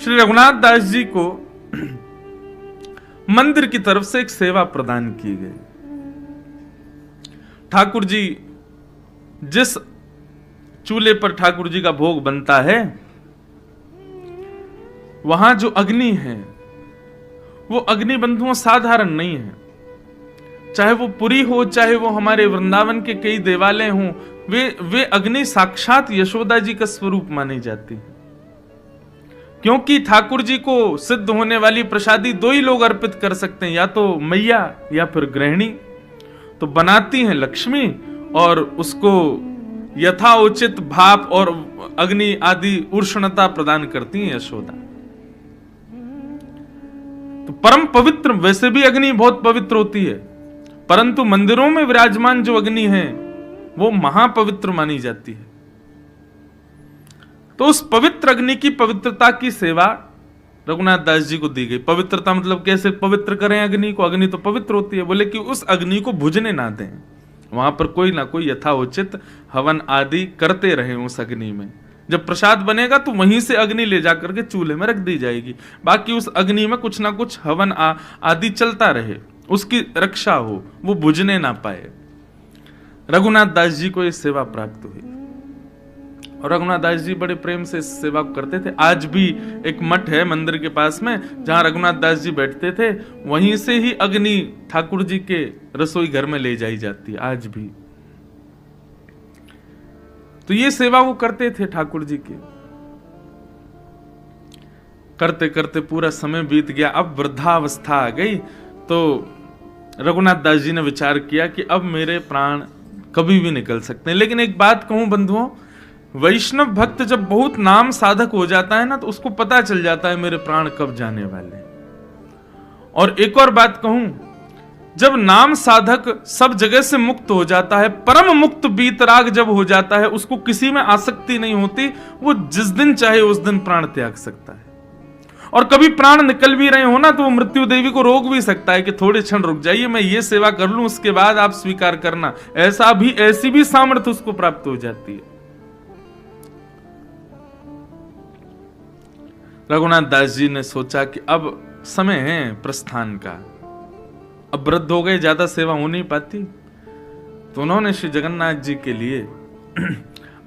श्री रघुनाथ दास जी को मंदिर की तरफ से एक सेवा प्रदान की गई। ठाकुर जी जिस चूल्हे पर ठाकुर जी का भोग बनता है, वहां जो अग्नि है वो अग्नि बंधुओं साधारण नहीं है। चाहे वो पुरी हो, चाहे वो हमारे वृंदावन के कई देवालय हों, वे अग्नि साक्षात यशोदा जी का स्वरूप मानी जाती है। क्योंकि ठाकुर जी को सिद्ध होने वाली प्रसादी दो ही लोग अर्पित कर सकते हैं, या तो मैया या फिर गृहिणी। तो बनाती हैं लक्ष्मी और उसको यथाउचित भाप और अग्नि आदि उष्णता प्रदान करती हैं यशोदा। तो परम पवित्र, वैसे भी अग्नि बहुत पवित्र होती है, परंतु मंदिरों में विराजमान जो अग्नि है वो महापवित्र मानी जाती है। तो उस पवित्र अग्नि की पवित्रता की सेवा रघुनाथ दास जी को दी गई। पवित्रता मतलब कैसे पवित्र करें अग्नि को? अग्नि तो पवित्र होती है। बोले कि उस अग्नि को बुझने ना दें, वहां पर कोई ना कोई यथाउचित हवन आदि करते रहे उस अग्नि में। जब प्रसाद बनेगा तो वहीं से अग्नि ले जाकर के चूल्हे में रख दी जाएगी, बाकी उस अग्नि में कुछ ना कुछ हवन आदि चलता रहे, उसकी रक्षा हो, वो बुझने ना पाए। रघुनाथ दास जी को ये सेवा प्राप्त हुई और रघुनाथ दास जी बड़े प्रेम से इस सेवा को करते थे। आज भी एक मठ है मंदिर के पास में, जहां रघुनाथ दास जी बैठते थे, वहीं से ही अग्नि ठाकुर जी के रसोई घर में ले जाई जाती है आज भी। तो ये सेवा वो करते थे ठाकुर जी की। करते करते पूरा समय बीत गया, अब वृद्धावस्था आ गई। तो रघुनाथ दास जी ने विचार किया कि अब मेरे प्राण कभी भी निकल सकते हैं। लेकिन एक बात कहूं बंधुओं, वैष्णव भक्त जब बहुत नाम साधक हो जाता है ना, तो उसको पता चल जाता है मेरे प्राण कब जाने वाले हैं। और एक और बात कहूं, जब नाम साधक सब जगह से मुक्त हो जाता है, परम मुक्त बीतराग जब हो जाता है, उसको किसी में आसक्ति नहीं होती, वो जिस दिन चाहे उस दिन प्राण त्याग सकता है। और कभी प्राण निकल भी रहे हो ना, तो वो मृत्यु देवी को रोक भी सकता है कि थोड़े क्षण रुक जाइए, मैं ये सेवा कर लूं, उसके बाद आप स्वीकार करना। ऐसी भी सामर्थ्य उसको प्राप्त हो जाती है। रघुनाथ दास जी ने सोचा कि अब समय है प्रस्थान का, अब वृद्ध हो गए, ज्यादा सेवा हो नहीं पाती। तो उन्होंने श्री जगन्नाथ जी के लिए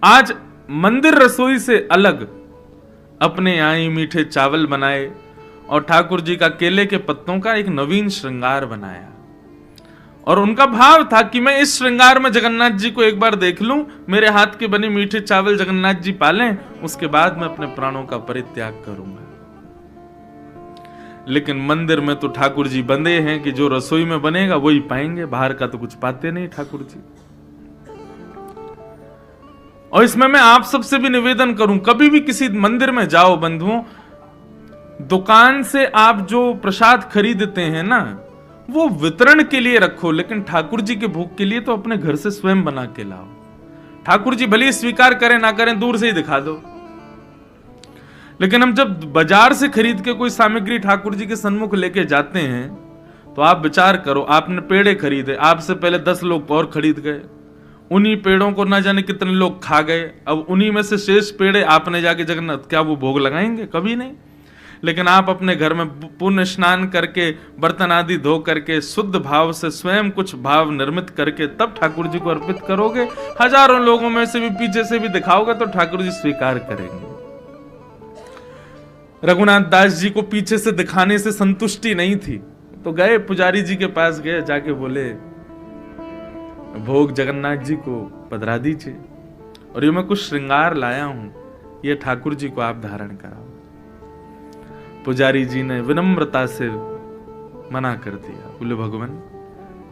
आज मंदिर रसोई से अलग अपने यहाँ ही मीठे चावल बनाए और ठाकुर जी का केले के पत्तों का एक नवीन श्रृंगार बनाया। और उनका भाव था कि मैं इस श्रृंगार में जगन्नाथ जी को एक बार देख लूं, मेरे हाथ के बने मीठे चावल जगन्नाथ जी पालें, उसके बाद मैं अपने प्राणों का परित्याग करूंगा। लेकिन मंदिर में तो ठाकुर जी बंधे हैं कि जो रसोई में बनेगा वही पाएंगे, बाहर का तो कुछ पाते नहीं ठाकुर जी। और इसमें मैं आप सबसे भी निवेदन करूं, कभी भी किसी मंदिर में जाओ बंधुओं, दुकान से आप जो प्रसाद खरीदते हैं ना, वो वितरण के लिए रखो, लेकिन ठाकुर जी के भोग के लिए तो अपने घर से स्वयं बना के लाओ। ठाकुर जी भले स्वीकार करें ना करें, दूर से ही दिखा दो। लेकिन हम जब बाजार से खरीद के कोई सामग्री ठाकुर जी के सन्मुख लेके जाते हैं, तो आप विचार करो, आपने पेड़े खरीदे, आपसे पहले 10 लोग और खरीद गए, उन्हीं पेड़ों को ना जाने कितने लोग खा गए, अब उन्हीं में से शेष पेड़े आपने जाके जगन्नाथ, क्या वो भोग लगाएंगे? कभी नहीं। लेकिन आप अपने घर में पुण्य स्नान करके, बर्तन आदि धो करके, शुद्ध भाव से स्वयं कुछ भाव निर्मित करके तब ठाकुर जी को अर्पित करोगे, हजारों लोगों में से भी पीछे से भी दिखाओगे तो ठाकुर जी स्वीकार करेंगे। रघुनाथ दास जी को पीछे से दिखाने से संतुष्टि नहीं थी, तो गए पुजारी जी के पास, गए, जाके बोले भोग जगन्नाथ जी को पधरा दीजिए, और ये मैं कुछ श्रृंगार लाया हूं, ये ठाकुर जी को आप धारण कराओ। पुजारी जी ने विनम्रता से मना कर दिया, बोले भगवान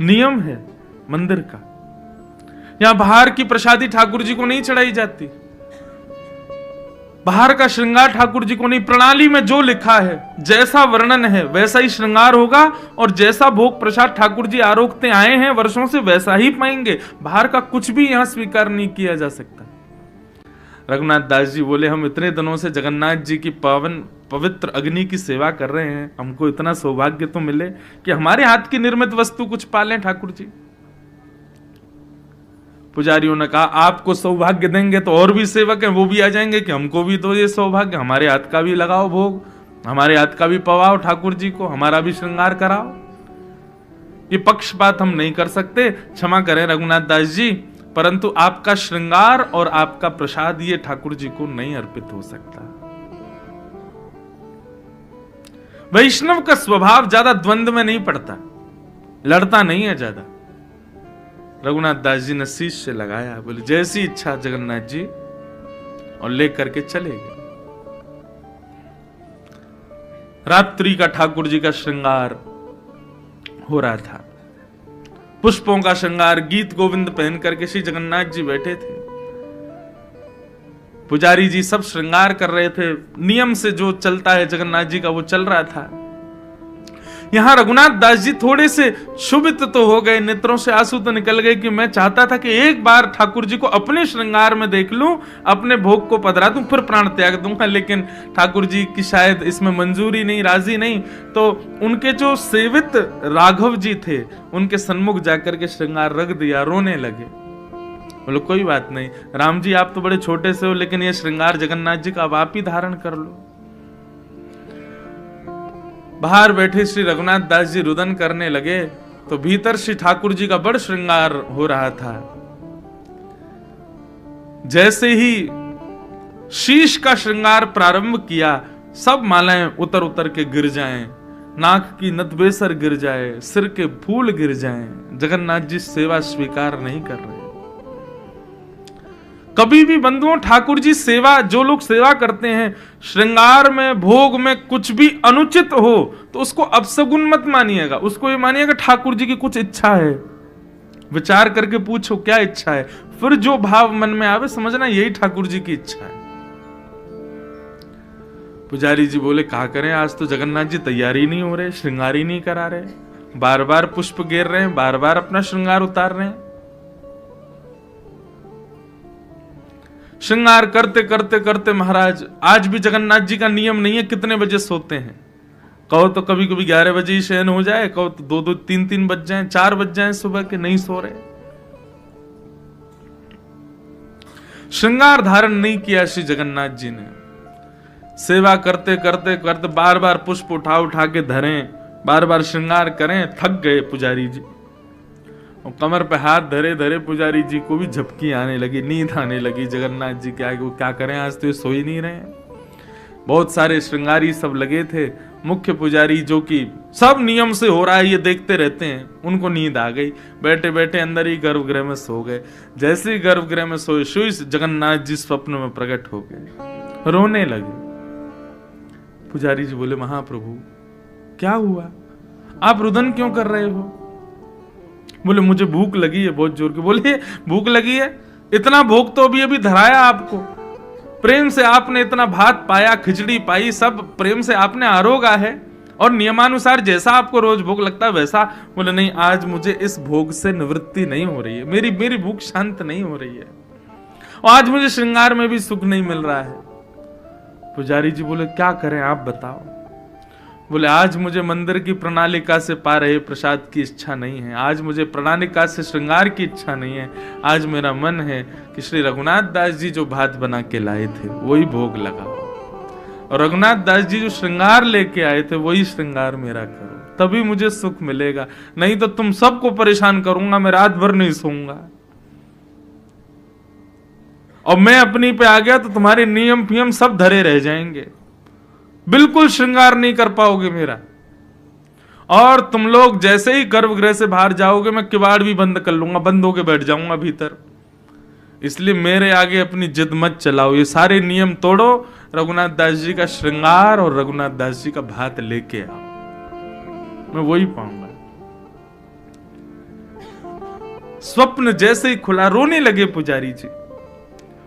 नियम है मंदिर का, यहां बाहर की प्रसादी ठाकुर जी को नहीं चढ़ाई जाती, बाहर का श्रृंगार ठाकुर जी को नहीं। प्रणाली में जो लिखा है, जैसा वर्णन है वैसा ही श्रृंगार होगा, और जैसा भोग प्रसाद ठाकुर जी आरोगते आए हैं वर्षों से वैसा ही पाएंगे। बाहर का कुछ भी यहां स्वीकार नहीं किया जा सकता। रघुनाथ दास जी बोले हम इतने दिनों से जगन्नाथ जी की पावन पवित्र अग्नि की सेवा कर रहे हैं, हमको इतना सौभाग्य तो मिले कि हमारे हाथ की निर्मित वस्तु कुछ पालें ठाकुर जी। पुजारियों ने कहा आपको सौभाग्य देंगे तो और भी सेवक हैं वो भी आ जाएंगे कि हमको भी तो ये सौभाग्य, हमारे हाथ का भी लगाओ भोग। हमारे हाथ का भी पवाओ ठाकुर जी को, हमारा भी श्रृंगार कराओ। ये पक्षपात हम नहीं कर सकते, क्षमा करें रघुनाथ दास जी, परंतु आपका श्रृंगार और आपका प्रसाद ये ठाकुर जी को नहीं अर्पित हो सकता। वैष्णव का स्वभाव ज्यादा द्वंद्व में नहीं पड़ता, लड़ता नहीं है ज्यादा। रघुनाथ दास जी ने शीश से लगाया, बोले जैसी इच्छा जगन्नाथ जी, और लेकर के चले गए। रात्रि का ठाकुर जी का श्रृंगार हो रहा था, पुष्पों का श्रृंगार, गीत गोविंद पहन करके श्री जगन्नाथ जी बैठे थे। पुजारी जी सब श्रृंगार कर रहे थे, नियम से जो चलता है जगन्नाथ जी का वो चल रहा था। यहां रघुनाथ दास जी थोड़े से क्षुभित तो हो गए, नेत्रों से आंसू तो निकल गए कि मैं चाहता था कि एक बार ठाकुर जी को अपने श्रृंगार में देख लूं, अपने भोग को पधरा दूं, फिर प्राण त्याग दूंगा। लेकिन ठाकुर जी की शायद इसमें मंजूरी नहीं, राजी नहीं। तो उनके जो सेवित राघव जी थे, उनके सन्मुख जाकर के श्रृंगार रख दिया, रोने लगे। बोलो कोई बात नहीं राम जी, आप तो बड़े छोटे से हो, लेकिन ये श्रृंगार जगन्नाथ जी का अब आप ही धारण कर लो। बाहर बैठे श्री रघुनाथ दास जी रुदन करने लगे, तो भीतर श्री ठाकुर जी का बड़ श्रृंगार हो रहा था। जैसे ही शीश का श्रृंगार प्रारंभ किया, सब मालाएं उतर उतर के गिर जाएं, नाक की नतबेसर गिर जाए, सिर के फूल गिर जाएं। जगन्नाथ जी सेवा स्वीकार नहीं कर रहे। कभी भी बंधुओं ठाकुर जी सेवा, जो लोग सेवा करते हैं, श्रृंगार में भोग में कुछ भी अनुचित हो तो उसको अपशगुन मत मानिएगा, उसको ये मानिएगा ठाकुर जी की कुछ इच्छा है। विचार करके पूछो क्या इच्छा है, फिर जो भाव मन में आवे समझना यही ठाकुर जी की इच्छा है। पुजारी जी बोले कहा करें, आज तो जगन्नाथ जी तैयारी नहीं हो रहे, श्रृंगार ही नहीं करा रहे, बार बार पुष्प गिर रहे हैं, बार बार अपना श्रृंगार उतार रहे हैं। श्रृंगार करते करते करते महाराज, आज भी जगन्नाथ जी का नियम नहीं है कितने बजे सोते हैं। कहो तो कभी कभी 11 बजे ही शयन हो जाए, कहो तो 2-2, 3-3 बज जाए, 4 बज जाए सुबह के, नहीं सो रहे। श्रृंगार धारण नहीं किया श्री जगन्नाथ जी ने। सेवा करते करते करते बार बार पुष्प उठा उठा के धरें, बार बार श्रृंगार करें, थक गए पुजारी जी। और कमर पे हाथ धरे धरे पुजारी जी को भी झपकी आने लगी, नींद आने लगी। जगन्नाथ जी क्या करें, आज तो ये सो ही नहीं रहे। बहुत सारे श्रृंगारी सब लगे थे, मुख्य पुजारी जो कि सब नियम से हो रहा है ये देखते रहते हैं, उनको नींद आ गई। बैठे बैठे अंदर ही गर्भगृह में सो गए। जैसे ही गर्भगृह में सोए, सोई जगन्नाथ जी स्वप्न में प्रकट हो गए, रोने लगे। पुजारी जी बोले महाप्रभु क्या हुआ, आप रुदन क्यों कर रहे हो? बोले मुझे भूख लगी है बहुत जोर की। बोले भूख लगी है, इतना भोग तो अभी अभी धराया आपको, प्रेम से आपने इतना भात पाया, खिचड़ी पाई, सब प्रेम से आपने आरोगा है, और नियमानुसार जैसा आपको रोज भूख लगता है वैसा। बोले नहीं, आज मुझे इस भोग से निवृत्ति नहीं हो रही है, मेरी भूख शांत नहीं हो रही है, और आज मुझे श्रृंगार में भी सुख नहीं मिल रहा है। पुजारी जी बोले क्या करें आप बताओ। बोले आज मुझे मंदिर की प्रणालिका से पा रहे प्रसाद की इच्छा नहीं है, आज मुझे प्रणालिका से श्रृंगार की इच्छा नहीं है। आज मेरा मन है कि श्री रघुनाथ दास जी जो भात बना के लाए थे वही भोग लगाओ, और रघुनाथ दास जी जो श्रृंगार लेके आए थे वही श्रृंगार मेरा करो, तभी मुझे सुख मिलेगा। नहीं तो तुम सबको परेशान करूंगा, मैं रात भर नहीं सोऊंगा, और मैं अपनी पे आ गया तो तुम्हारे नियम फियम सब धरे रह जाएंगे, बिल्कुल श्रृंगार नहीं कर पाओगे मेरा। और तुम लोग जैसे ही गर्भगृह से बाहर जाओगे मैं किवाड़ भी बंद कर लूंगा, बंद होके बैठ जाऊंगा भीतर। इसलिए मेरे आगे अपनी जिद मत चलाओ, ये सारे नियम तोड़ो, रघुनाथ दास जी का श्रृंगार और रघुनाथ दास जी का भात लेके आओ, मैं वही पाऊंगा। स्वप्न जैसे ही खुला, रोने लगे पुजारी जी।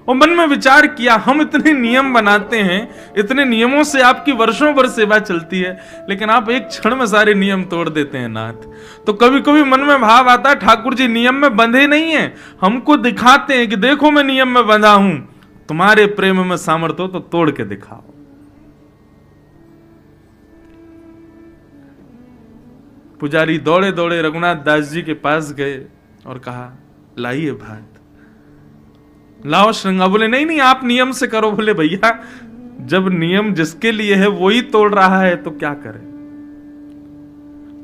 और मन में विचार किया, हम इतने नियम बनाते हैं, इतने नियमों से आपकी वर्षों भर सेवा चलती है, लेकिन आप एक क्षण में सारे नियम तोड़ देते हैं नाथ। तो कभी कभी मन में भाव आता है ठाकुर जी नियम में बंधे नहीं हैं, हमको दिखाते हैं कि देखो मैं नियम में बंधा हूं, तुम्हारे प्रेम में सामर्थ्य हो तो तोड़ के दिखाओ। पुजारी दौड़े दौड़े रघुनाथ दास जी के पास गए और कहा लाइए भात, लाओ श्रृंगार। बोले नहीं नहीं आप नियम से करो। बोले भैया जब नियम जिसके लिए है वो ही तोड़ रहा है तो क्या करें।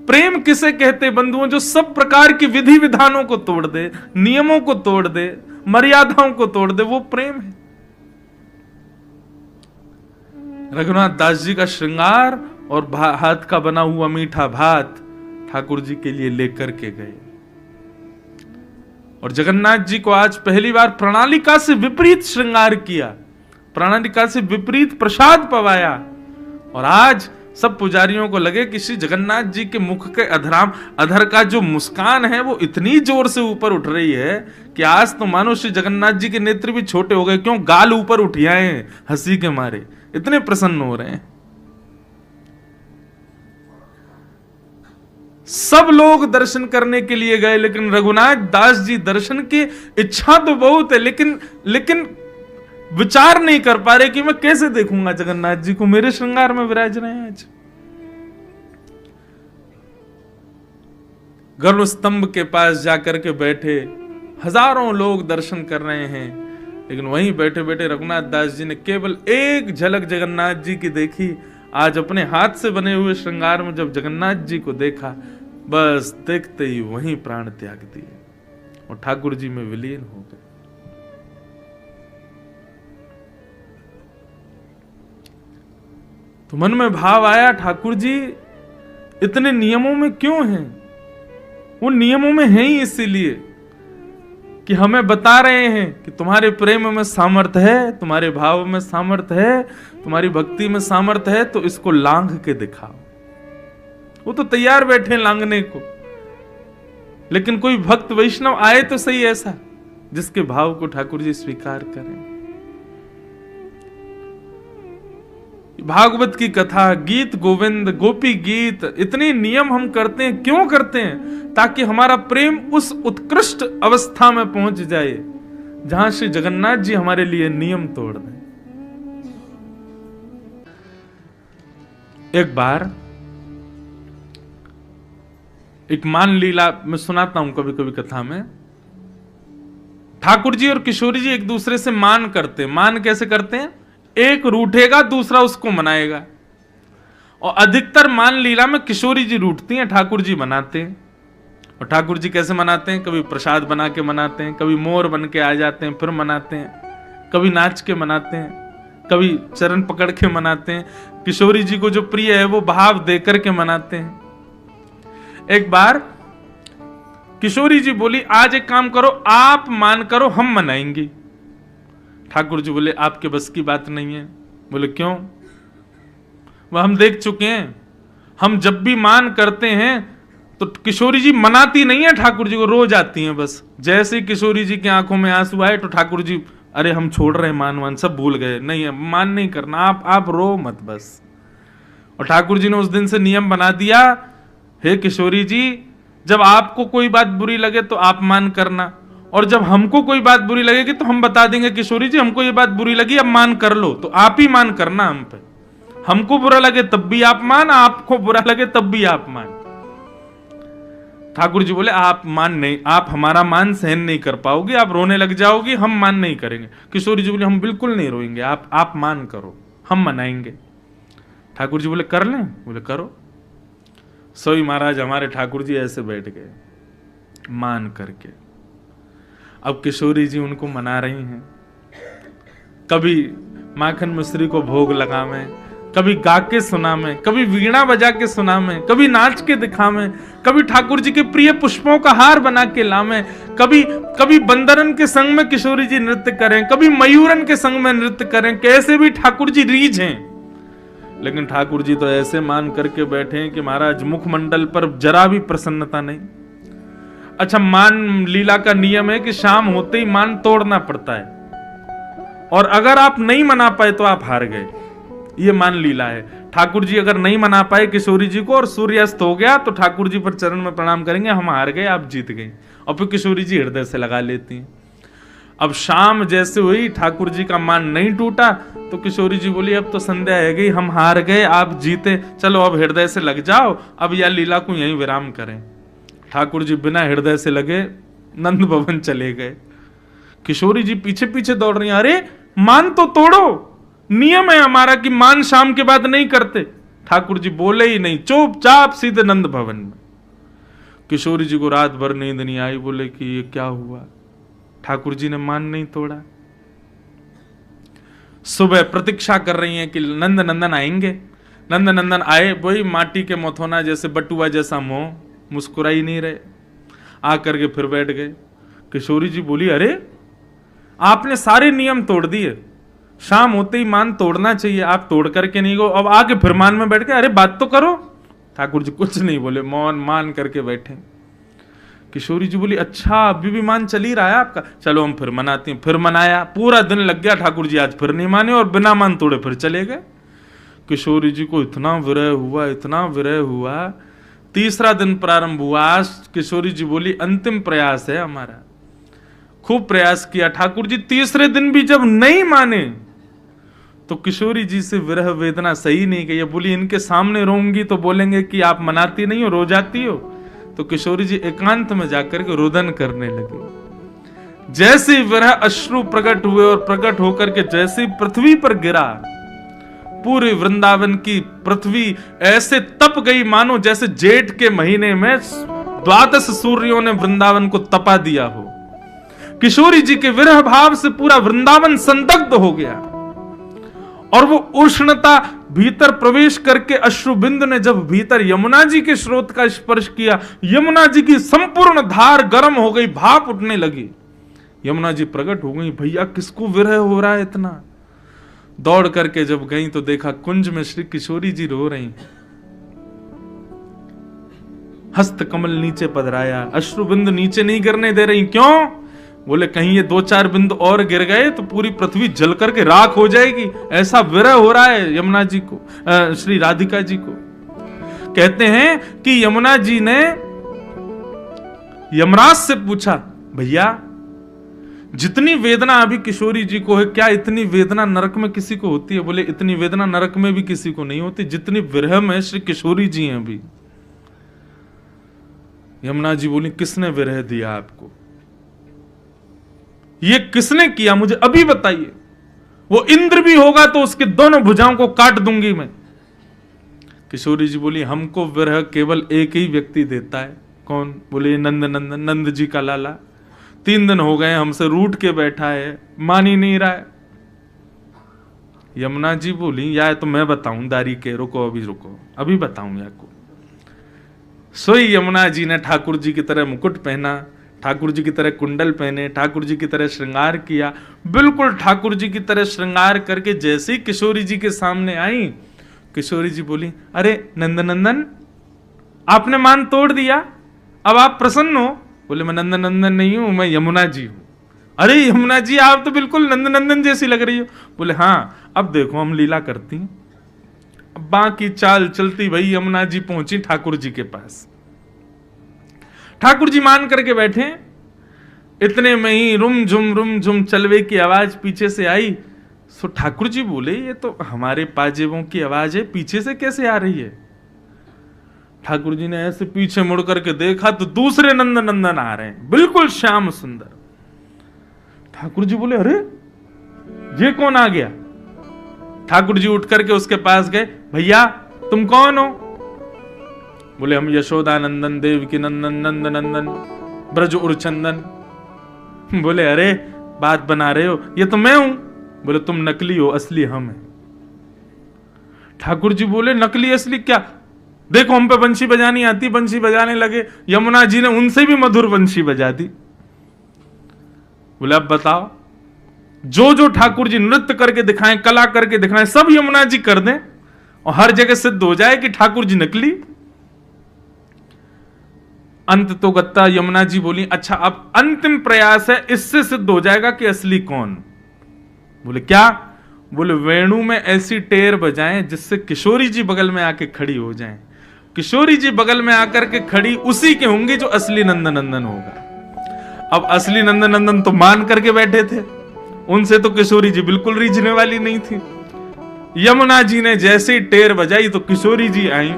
प्रेम किसे कहते बंधुओं? जो सब प्रकार की विधि विधानों को तोड़ दे, नियमों को तोड़ दे, मर्यादाओं को तोड़ दे, वो प्रेम है। रघुनाथ दास जी का श्रृंगार और हाथ का बना हुआ मीठा भात ठाकुर जी के लिए लेकर के गए। और जगन्नाथ जी को आज पहली बार प्रणालिका से विपरीत श्रृंगार किया, प्रणालिका से विपरीत प्रसाद पवाया। और आज सब पुजारियों को लगे कि श्री जगन्नाथ जी के मुख के अधर का जो मुस्कान है वो इतनी जोर से ऊपर उठ रही है कि आज तो मानो श्री जगन्नाथ जी के नेत्र भी छोटे हो गए। क्यों? गाल ऊपर उठियाए हैं हंसी के मारे, इतने प्रसन्न हो रहे हैं। सब लोग दर्शन करने के लिए गए, लेकिन रघुनाथ दास जी दर्शन की इच्छा तो बहुत है, लेकिन विचार नहीं कर पा रहे कि मैं कैसे देखूंगा जगन्नाथ जी को, मेरे श्रृंगार में विराज रहे हैं। आज गरुड़ स्तंभ के पास जाकर के बैठे, हजारों लोग दर्शन कर रहे हैं, लेकिन वहीं बैठे बैठे रघुनाथ दास जी ने केवल एक झलक जगन्नाथ जी की देखी। आज अपने हाथ से बने हुए श्रृंगार में जब जगन्नाथ जी को देखा, बस देखते ही वहीं प्राण त्याग दिए और ठाकुर जी में विलीन हो गए। तो मन में भाव आया, ठाकुर जी इतने नियमों में क्यों हैं? वो नियमों में हैं ही इसीलिए कि हमें बता रहे हैं कि तुम्हारे प्रेम में सामर्थ्य है, तुम्हारे भाव में सामर्थ्य है, तुम्हारी भक्ति में सामर्थ्य है, तो इसको लांघ के दिखाओ। वो तो तैयार बैठे लांघने को, लेकिन कोई भक्त वैष्णव आए तो सही ऐसा जिसके भाव को ठाकुर जी स्वीकार करें। भागवत की कथा, गीत गोविंद, गोपी गीत, इतने नियम हम करते हैं, क्यों करते हैं? ताकि हमारा प्रेम उस उत्कृष्ट अवस्था में पहुंच जाए जहां श्री जगन्नाथ जी हमारे लिए नियम तोड़ दें। एक बार एक मान लीला मैं सुनाता हूं कभी कभी कथा में। ठाकुर जी और किशोरी जी एक दूसरे से मान करते हैं। मान कैसे करते हैं? एक रूठेगा, दूसरा उसको मनाएगा। और अधिकतर मान लीला में किशोरी जी रूठती हैं, ठाकुर जी मनाते हैं। और ठाकुर जी कैसे मनाते हैं? कभी प्रसाद बना के मनाते हैं, कभी मोर बन के आ जाते हैं फिर मनाते हैं, कभी नाच के मनाते हैं, कभी चरण पकड़ के मनाते हैं। किशोरी जी को जो प्रिय है वो भाव देकर के मनाते हैं। एक बार किशोरी जी बोली, आज एक काम करो, आप मान करो, हम मनाएंगे। ठाकुर जी बोले, आपके बस की बात नहीं है। बोले क्यों? वह हम देख चुके हैं, हम जब भी मान करते हैं तो किशोरी जी मनाती नहीं है ठाकुर जी को, रोज आती हैं। बस जैसे ही किशोरी जी की आंखों में आंसू आए तो ठाकुर जी, अरे हम छोड़ रहे हैं, मान सब भूल गए, नहीं मान नहीं करना, आप रो मत बस। और ठाकुर जी ने उस दिन से नियम बना दिया, हे किशोरी जी, जब आपको कोई बात बुरी लगे तो आप मान करना, और जब हमको कोई बात बुरी लगेगी तो हम बता देंगे, किशोरी जी हमको ये बात बुरी लगी, अब मान कर लो, तो आप ही मान करना हम पे। हमको बुरा लगे तब भी आप मान, आपको बुरा लगे तब भी आप मान। ठाकुर जी बोले, आप मान नहीं, आप हमारा मान सहन नहीं कर पाओगे, आप रोने लग जाओगी, हम मान नहीं करेंगे। किशोरी जी बोले, हम बिल्कुल नहीं रोएंगे, आप मान करो, हम मनाएंगे। ठाकुर जी बोले, कर लें? बोले करो। सोई महाराज हमारे ठाकुर जी ऐसे बैठ गए मान करके। अब किशोरी जी उनको मना रही हैं, कभी माखन मिश्री को भोग लगा में, कभी गा के सुना में, कभी वीणा बजा के सुना में, कभी नाच के दिखा में, कभी ठाकुर जी के प्रिय पुष्पों का हार बना के ला में, कभी बंदरन के संग में किशोरी जी नृत्य करें, कभी मयूरन के संग में नृत्य करें, कैसे भी ठाकुर जी रीझ हैं। लेकिन ठाकुर जी तो ऐसे मान करके बैठे हैं कि महाराज मुखमंडल पर जरा भी प्रसन्नता नहीं। अच्छा, मान लीला का नियम है कि शाम होते ही मान तोड़ना पड़ता है, और अगर आप नहीं मना पाए तो आप हार गए। ये मान लीला है। ठाकुर जी अगर नहीं मना पाए किशोरी जी को और सूर्यास्त हो गया तो ठाकुर जी पर चरण में प्रणाम करेंगे, हम हार गए, आप जीत गए, और फिर किशोरी जी हृदय से लगा लेती हैं। अब शाम जैसे हुई, ठाकुर जी का मान नहीं टूटा तो किशोरी जी बोली, अब तो संध्या है गई, हम हार गए, आप जीते, चलो अब हृदय से लग जाओ, अब यह लीला को यहीं विराम करें। ठाकुर जी बिना हृदय से लगे नंद भवन चले गए। किशोरी जी पीछे पीछे दौड़ रही हैं, अरे मान तो तोड़ो, नियम है हमारा कि मान शाम के बाद नहीं करते। ठाकुर जी बोले ही नहीं, चुपचाप सीधे नंद भवन में। किशोरी जी को रात भर नींद नहीं आई, बोले कि ये क्या हुआ, ठाकुर जी ने मान नहीं तोड़ा। सुबह प्रतीक्षा कर रही हैं कि नंद नंदन आएंगे। नंद नंदन आए, वही माटी के मथोना जैसे बटुआ जैसा मुंह, मुस्कुरा ही नहीं रहे। आकर के फिर बैठ गए। किशोरी जी बोली, अरे आपने सारे नियम तोड़ दिए, शाम होते ही मान तोड़ना चाहिए, आप तोड़ करके नहीं गो, अब आके फिर मान में बैठ गए, अरे बात तो करो। ठाकुर जी कुछ नहीं बोले, मौन मान करके बैठे। किशोरी जी बोली, अच्छा अभी भी मान चल ही रहा है आपका, चलो हम फिर मनाते हैं। फिर मनाया, पूरा दिन लग गया। ठाकुर जी आज फिर नहीं माने और बिना मान तोड़े फिर चले गए। किशोरी जी को इतना विरह हुआ, इतना विरह हुआ। तीसरा दिन प्रारंभ हुआ। आज किशोरी जी बोली, अंतिम प्रयास है हमारा। खूब प्रयास किया। ठाकुर जी तीसरे दिन भी जब नहीं माने तो किशोरी जी से विरह वेदना सही नहीं गई। बोली, इनके सामने रोऊंगी तो बोलेंगे कि आप मनाती नहीं हो, रो जाती हो। तो किशोरी जी एकांत में जाकर के रोदन करने लगी। जैसे विरह अश्रु प्रकट हुए और प्रकट होकर के जैसे पृथ्वी पर गिरा, पूरे वृंदावन की पृथ्वी ऐसे तप गई मानो जैसे जेठ के महीने में 12 सूर्यों ने वृंदावन को तपा दिया हो। किशोरी जी के विरह भाव से पूरा वृंदावन संदग्ध हो गया और वो उष्णता भीतर प्रवेश करके अश्रुबिंदु ने जब भीतर यमुना जी के स्रोत का स्पर्श किया, यमुना जी की संपूर्ण धार गर्म हो गई, भाप उठने लगी। यमुना जी प्रकट हो गई, भैया किसको विरह हो रहा है इतना। दौड़ करके जब गई तो देखा कुंज में श्री किशोरी जी रो रही, हस्त कमल नीचे पधराया, अश्रुबिंदु नीचे नहीं गिरने दे रही। क्यों? बोले कहीं ये 2-4 बिंदु और गिर गए तो पूरी पृथ्वी जल करके राख हो जाएगी, ऐसा विरह हो रहा है यमुना जी को, श्री राधिका जी को। कहते हैं कि यमुना जी ने यमराज से पूछा, भैया जितनी वेदना अभी किशोरी जी को है, क्या इतनी वेदना नरक में किसी को होती है? बोले इतनी वेदना नरक में भी किसी को नहीं होती जितनी विरह में श्री किशोरी जी हैं अभी। यमुना जी बोली, किसने विरह दिया आपको? ये किसने किया मुझे अभी बताइए। वो इंद्र भी होगा तो उसके दोनों भुजाओं को काट दूंगी मैं। किशोरी जी बोली, हमको विरह केवल एक ही व्यक्ति देता है। कौन? बोले नंद नंदन, नंद जी का लाला। 3 दिन हो गए हमसे रूठ के बैठा है, मान ही नहीं रहा है। यमुना जी बोली, या तो मैं बताऊं दारी के, रुको अभी रुको, अभी बताऊं आपको। सोई यमुना जी ने ठाकुर जी की तरह मुकुट पहना, ठाकुर जी की तरह कुंडल पहने, ठाकुर जी की तरह श्रृंगार किया। बिल्कुल ठाकुर जी की तरह श्रृंगार करके जैसे ही किशोरी जी के सामने आई, किशोरी जी बोली, अरे नंदनंदन आपने मान तोड़ दिया, अब आप प्रसन्न हो? बोले, मैं नंदनंदन नहीं हूं, मैं यमुना जी हूं। अरे यमुना जी आप तो बिल्कुल नंदनंदन जैसी लग रही हो। बोले, हाँ अब देखो हम लीला करती हैं। अब बाकी चाल चलती भाई यमुना जी पहुंची ठाकुर जी के पास। ठाकुर जी मान करके बैठे, इतने में ही रुम झुम चलवे की आवाज पीछे से आई। सो ठाकुर जी बोले, ये तो हमारे पाजेबों की आवाज है, पीछे से कैसे आ रही है? ठाकुर जी ने ऐसे पीछे मुड़ करके देखा तो दूसरे नंद नंदन आ रहे हैं, बिल्कुल श्याम सुंदर। ठाकुर जी बोले, अरे ये कौन आ गया? ठाकुर जी उठ करके उसके पास गए, भैया तुम कौन हो? बोले, हम यशोदा नंदन, देवकी नंदन, नंद नंदन, ब्रज उर्चंदन। बोले, अरे बात बना रहे हो, ये तो मैं हूं। बोले, तुम नकली हो, असली हम हैं। ठाकुर जी बोले, नकली असली क्या? देखो हम पे बंशी बजानी आती, बंशी बजाने लगे। यमुना जी ने उनसे भी मधुर बंशी बजा दी। बोले, अब बताओ, जो जो ठाकुर जी नृत्य करके दिखाएं, कला करके दिखाएं, सब यमुना जी कर दें और हर जगह सिद्ध हो जाए कि ठाकुर जी नकली। अंत तो गत्ता यमुना जी बोली, अच्छा अब अंतिम प्रयास है, इससे सिद्ध हो जाएगा कि असली कौन। बोले, क्या? बोले, वेणु में ऐसी टेर बजाएं जिससे किशोरी जी बगल में आके खड़ी हो जाएं। किशोरी जी बगल में आकर के खड़ी उसी के होंगे जो असली नंदनंदन होगा। अब असली नंदनंदन तो मान करके बैठे थे, उनसे तो किशोरी जी बिल्कुल रीझने वाली नहीं थी। यमुना जी ने जैसे ही टेर बजाई तो किशोरी जी आई,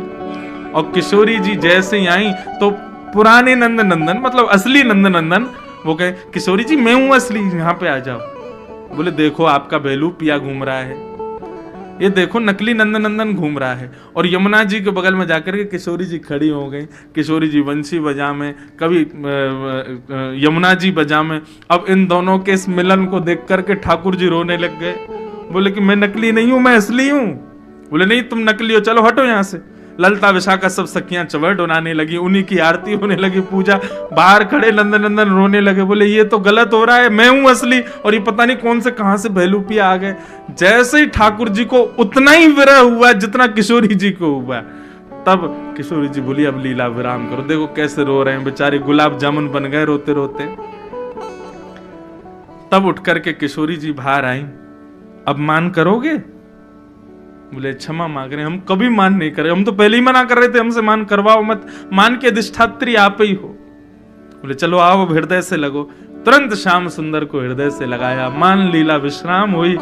और किशोरी जी जैसे ही आई तो पुराने नंदनंदन मतलब असली नंदनंदन वो कहे, किशोरी जी मैं हूं असली, यहां पे आ जाओ। बोले, देखो आपका बेलू पिया घूम रहा है, ये देखो नकली नंदन घूम रहा है, और यमुना जी के बगल में जाकर के किशोरी जी खड़ी हो गई। किशोरी जी बंसी बजा में, कभी यमुना जी बजा में। अब इन दोनों के इस मिलन को देख करके ठाकुर जी रोने लग गए। बोले कि मैं नकली नहीं हूं, मैं असली हूं। बोले नहीं तुम नकली हो, चलो हटो यहां से। ललता विशाखा सब सखियां चवर डोनाने लगी, उन्हीं की आरती होने लगी, पूजा। बाहर खड़े नंदन रोने लगे, बोले ये तो गलत हो रहा है, मैं हूं असली, और ये पता नहीं कौन से कहां से बहलूपिया आ गए। जैसे ही ठाकुर जी को उतना ही विरह हुआ जितना किशोरी जी को हुआ, तब किशोरी जी बोली अब लीला विराम करो। देखो कैसे रो रहे हैं बेचारे, गुलाब जामुन बन गए रोते रोते। तब उठ करके किशोरी जी बाहर आई। अब मान करोगे? बोले क्षमा मांग रहे हैं, हम कभी मान नहीं करे, हम तो पहले ही मना कर रहे थे हमसे मान करवाओ मत, मान के अधिष्ठात्री आप ही हो। बोले चलो आओ हृदय से लगो। तुरंत श्याम सुंदर को हृदय से लगाया, मान लीला विश्राम हुई।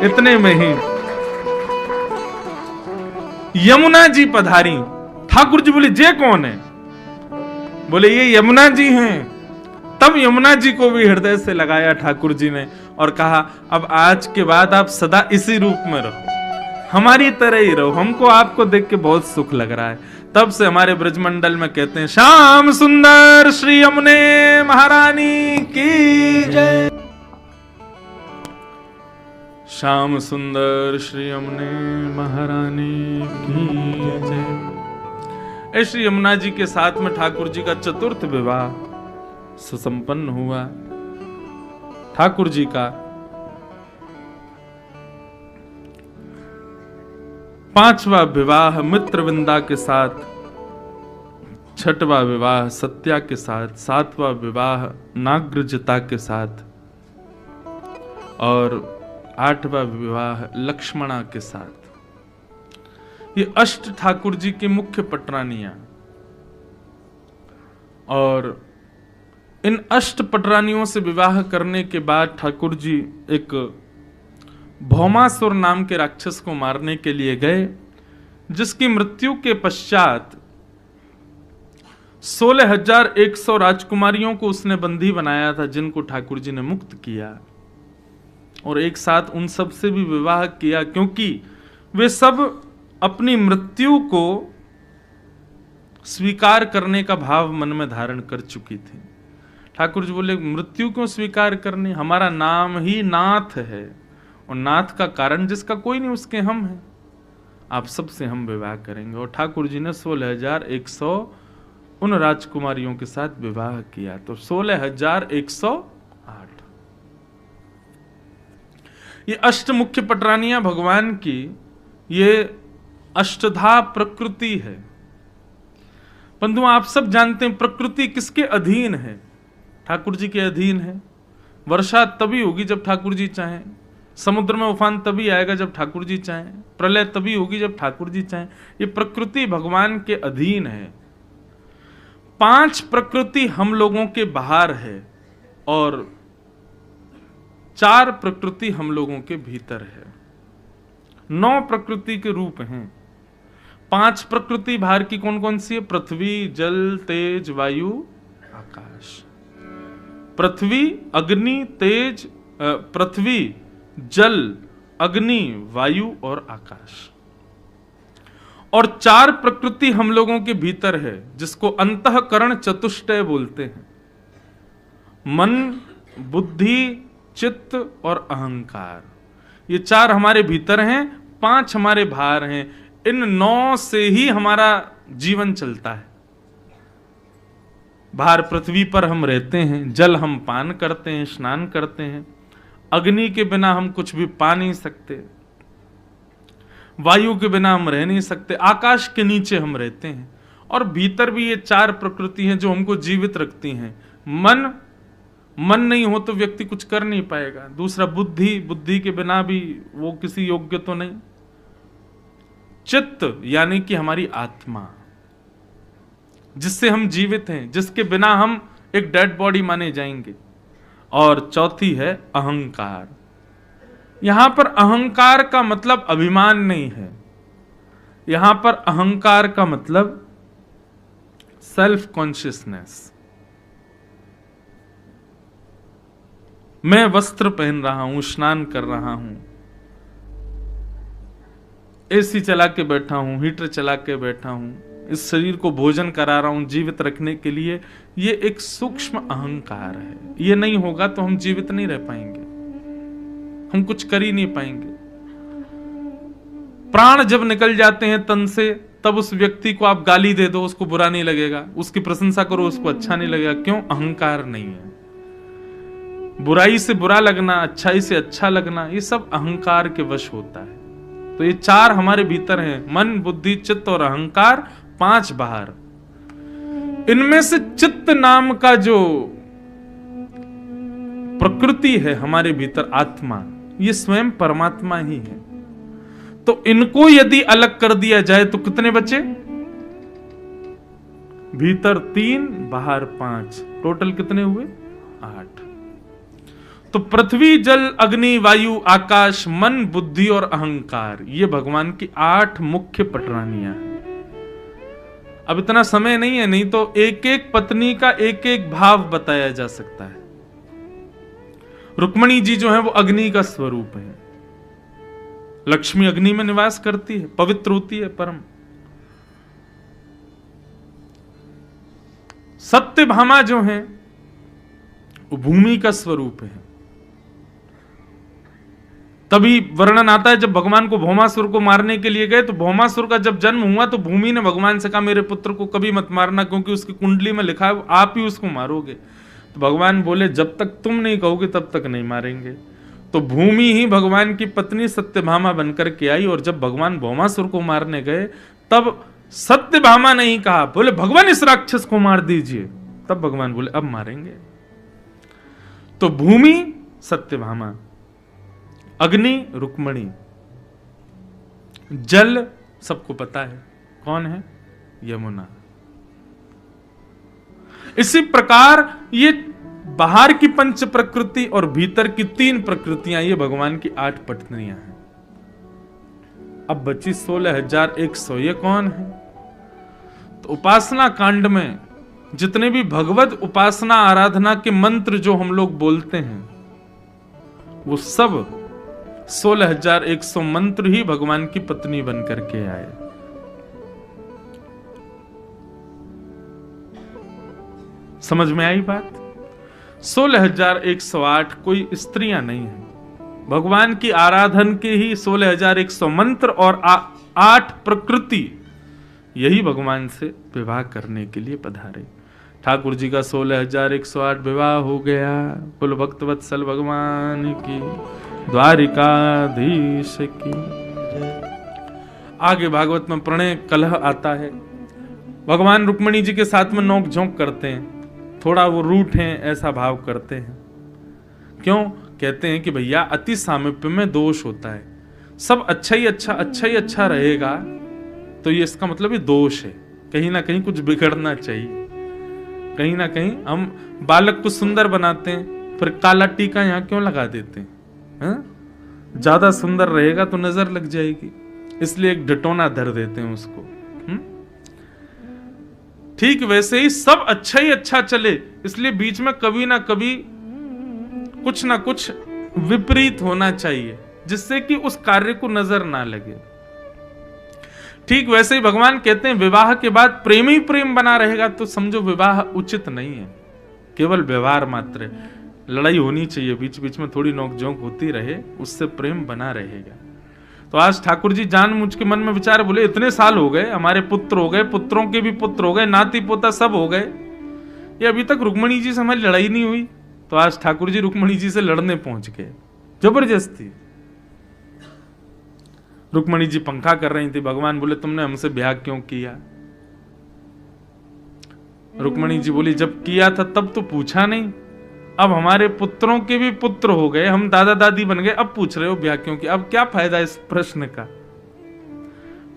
इतने में ही यमुना जी पधारी। ठाकुर जी बोले जे कौन है? बोले ये यमुना जी हैं। तब यमुना जी को भी हृदय से लगाया ठाकुर जी ने और कहा अब आज के बाद आप सदा इसी रूप में रहो, हमारी तरह ही रहो, हमको आपको देख के बहुत सुख लग रहा है। तब से हमारे ब्रजमंडल में कहते हैं श्याम सुंदर श्री यमुने महारानी की जय। श्याम सुंदर श्री यमुने महारानी की जय। ऐसी यमुना जी के साथ में ठाकुर जी का चतुर्थ विवाह सुसंपन्न हुआ। ठाकुर जी का 5वां विवाह मित्रविंदा के साथ, 6वां विवाह सत्या के साथ, 7वां विवाह नाग्रजता के साथ और 8वां विवाह लक्ष्मणा के साथ। ये अष्ट ठाकुर जी की मुख्य पटरानियां, और इन अष्ट पटरानियों से विवाह करने के बाद ठाकुर जी एक भौमासुर नाम के राक्षस को मारने के लिए गए, जिसकी मृत्यु के पश्चात 16,100 राजकुमारियों को उसने बंदी बनाया था, जिनको ठाकुर जी ने मुक्त किया और एक साथ उन सब से भी विवाह किया, क्योंकि वे सब अपनी मृत्यु को स्वीकार करने का भाव मन में धारण कर चुकी थी। ठाकुर जी बोले मृत्यु क्यों स्वीकार करनी, हमारा नाम ही नाथ है, और नाथ का कारण जिसका कोई नहीं उसके हम हैं, आप सबसे हम विवाह करेंगे। और ठाकुर जी ने 16,100 उन राजकुमारियों के साथ विवाह किया, तो 16,108। ये अष्ट मुख्य पटरानियां भगवान की, ये अष्टधा प्रकृति है। बंधु आप सब जानते हैं प्रकृति किसके अधीन है? ठाकुर जी के अधीन है। वर्षा तभी होगी जब ठाकुर जी चाहें, समुद्र में उफान तभी आएगा जब ठाकुर जी चाहें, प्रलय तभी होगी जब ठाकुर जी चाहें। ये प्रकृति भगवान के अधीन है। 5 प्रकृति हम लोगों के बाहर है और 4 प्रकृति हम लोगों के भीतर है। 9 प्रकृति के रूप हैं। 5 प्रकृति बाहर की कौन कौन सी है? पृथ्वी, जल, तेज, वायु, आकाश। पृथ्वी, अग्नि, तेज, पृथ्वी, जल, अग्नि, वायु और आकाश। और 4 प्रकृति हम लोगों के भीतर है, जिसको अंतःकरण चतुष्टय बोलते हैं। मन, बुद्धि, चित्त और अहंकार, ये 4 हमारे भीतर हैं, 5 हमारे बाहर हैं। इन 9 से ही हमारा जीवन चलता है। बाहर पृथ्वी पर हम रहते हैं, जल हम पान करते हैं, स्नान करते हैं, अग्नि के बिना हम कुछ भी पा नहीं सकते, वायु के बिना हम रह नहीं सकते, आकाश के नीचे हम रहते हैं। और भीतर भी ये 4 प्रकृति हैं जो हमको जीवित रखती हैं। मन नहीं हो तो व्यक्ति कुछ कर नहीं पाएगा। दूसरा बुद्धि के बिना भी वो किसी योग्य तो नहीं। चित्त यानी कि हमारी आत्मा, जिससे हम जीवित हैं, जिसके बिना हम एक डेड बॉडी माने जाएंगे। और चौथी है अहंकार। यहां पर अहंकार का मतलब अभिमान नहीं है, यहां पर अहंकार का मतलब सेल्फ कॉन्शियसनेस। मैं वस्त्र पहन रहा हूं, स्नान कर रहा हूं, एसी चला के बैठा हूं, हीटर चला के बैठा हूं, इस शरीर को भोजन करा रहा हूं जीवित रखने के लिए, ये एक सूक्ष्म अहंकार है। ये नहीं होगा तो हम जीवित नहीं रह पाएंगे, हम कुछ कर ही नहीं पाएंगे। प्राण जब निकल जाते हैं तन से, तब उस व्यक्ति को आप गाली दे दो, उसको बुरा नहीं लगेगा, उसकी प्रशंसा करो, उसको अच्छा नहीं लगेगा। क्यों? अहंकार नहीं है। बुराई से बुरा लगना, अच्छाई से अच्छा लगना, ये सब अहंकार के वश होता है। तो ये चार हमारे भीतर हैं, मन, बुद्धि, चित्त और अहंकार, 5 बाहर। इनमें से चित्त नाम का जो प्रकृति है हमारे भीतर, आत्मा, ये स्वयं परमात्मा ही है। तो इनको यदि अलग कर दिया जाए तो कितने बचे? भीतर 3, बाहर 5, टोटल कितने हुए? 8। तो पृथ्वी, जल, अग्नि, वायु, आकाश, मन, बुद्धि और अहंकार, ये भगवान की 8 मुख्य पटरानियां हैं। अब इतना समय नहीं है, नहीं तो एक एक पत्नी का एक एक भाव बताया जा सकता है। रुक्मणी जी जो है वो अग्नि का स्वरूप है। लक्ष्मी अग्नि में निवास करती है, पवित्र होती है परम। सत्यभामा जो है वो भूमि का स्वरूप है। तभी वर्णन आता है जब भगवान को भौमासुर को मारने के लिए गए, तो भौमासुर का जब जन्म हुआ तो भूमि ने भगवान से कहा मेरे पुत्र को कभी मत मारना, क्योंकि उसकी कुंडली में लिखा है आप ही उसको मारोगे। तो भगवान बोले जब तक तुम नहीं कहोगे तब तक नहीं मारेंगे। तो भूमि ही भगवान की पत्नी सत्यभामा बनकर के आई, और जब भगवान भौमासुर को मारने गए तब सत्यभामा नहीं कहा, बोले भगवान इस राक्षस को मार दीजिए। तब भगवान बोले अब मारेंगे। तो भूमि सत्यभामा, अग्नि रुक्मणी, जल सबको पता है कौन है, यमुना। इसी प्रकार ये बाहर की 5 प्रकृति और भीतर की 3 प्रकृतियां, ये भगवान की 8 पत्नियां हैं। अब बची 16,100, ये कौन है? तो उपासना कांड में जितने भी भगवत उपासना आराधना के मंत्र जो हम लोग बोलते हैं, वो सब 16,100 मंत्र ही भगवान की पत्नी बनकर के आए। समझ में आई बात? 16,108 कोई स्त्रियां नहीं है, भगवान की आराधन के ही 16,100 मंत्र और 8 प्रकृति, यही भगवान से विवाह करने के लिए पधारे। ठाकुर जी का 16,108 विवाह हो गया। कुल भक्त वत्सल भगवान की, द्वारिकाधीश की। आगे भागवत में प्रणय कलह आता है। भगवान रुक्मणी जी के साथ में नोक झोंक करते हैं, थोड़ा वो रूठ हैं ऐसा भाव करते हैं। क्यों? कहते हैं कि भैया अति सामीप्य में दोष होता है, सब अच्छा ही अच्छा रहेगा तो ये इसका मतलब ये दोष है, कहीं ना कहीं कुछ बिगड़ना चाहिए। कहीं ना कहीं हम बालक को सुंदर बनाते हैं, फिर काला टीका यहाँ क्यों लगा देते हैं? ज्यादा सुंदर रहेगा तो नजर लग जाएगी, इसलिए एक डटोना धर देते हैं उसको। ठीक वैसे ही सब अच्छा ही अच्छा चले, इसलिए बीच में कभी ना कभी कुछ ना कुछ विपरीत होना चाहिए, जिससे कि उस कार्य को नजर ना लगे। ठीक वैसे ही भगवान कहते हैं विवाह के बाद प्रेम ही प्रेम बना रहेगा तो समझो विवाह उचित नहीं है, केवल व्यवहार मात्र। लड़ाई होनी चाहिए, बीच बीच में थोड़ी नोकझोंक होती रहे, उससे प्रेम बना रहेगा। तो आज ठाकुर जी जानबूझ के मन में विचार, बोले इतने साल हो गए, हमारे पुत्र हो गए, पुत्रों के भी पुत्र हो गए, नाती पोता सब हो गए, ये अभी तक रुक्मणी जी से हमारी लड़ाई नहीं हुई। तो आज ठाकुर जी रुक्मणी जी से लड़ने पहुंच गए जबरदस्ती। रुक्मणी जी पंखा कर रही थी, भगवान बोले तुमने हमसे ब्याह क्यों किया? रुक्मणी जी बोली जब किया था तब तो पूछा नहीं, अब हमारे पुत्रों के भी पुत्र हो गए, हम दादा दादी बन गए, अब पूछ रहे हो ब्याह क्यों किया? अब क्या फायदा इस प्रश्न का?